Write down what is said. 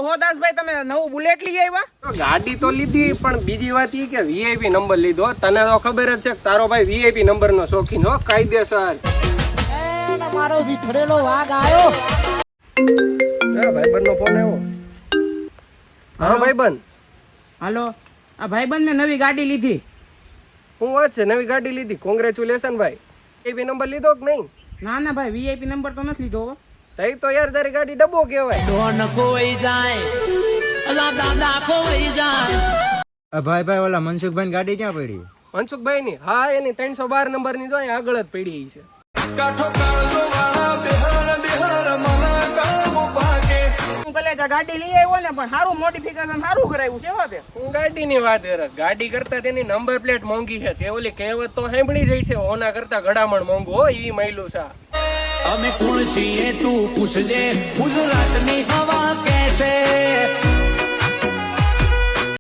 ઓહો દાસભાઈ તમે નવું બુલેટ લઈ આવ્યા? ગાડી તો લીધી પણ બીજી વાત ઈ કે વીઆઈપી નંબર લીધો. તને તો ખબર જ છે કે તારો ભાઈ વીઆઈપી નંબર નો શોખીન હો, કાયદેસર. મારો વિખરેલો વાઘ આવ્યો. ભાઈબંધ નો ફોન આવ્યો. હા ભાઈબંધ. હાલો, આ ભાઈબંધ મેં નવી ગાડી લીધી. શું વાત છે? નવી ગાડી લીધી? કોંગ્રેચ્યુલેશન ભાઈ. વીઆઈપી નંબર લીધો કે નહીં? ના ના ભાઈ, વીઆઈપી નંબર તો નથી લીધો. તઈ તો યાર તારી ગાડી ડબ્બો કહેવાય. ડોન કોઈ જાય અલા દાદા કોઈ જાય. ભાઈ ઓલા મનસુખભાઈ ગાડી ક્યાં પડી? મનસુખભાઈ ની? હા, એની 312 નંબર ની જો અહીંયા આગળ જ પડી છે. હું ભલે ગાડી લઈ આવ્યો ને, પણ સારું મોડિફિકેશન સારું કરાવ્યું છે. વાત હું ગાડી ની વાત કરસ. ગાડી કરતા તેની નંબર પ્લેટ મોંઘી છે. તે ઓલી કહેવત તો સાંભળી જાય છે, ઓના કરતા ઘડામણ મોંઘું હો. ઈ મહિલું છે. અમે કોણ છીએ તું પૂછજે, ગુજરાતની હવા કેસે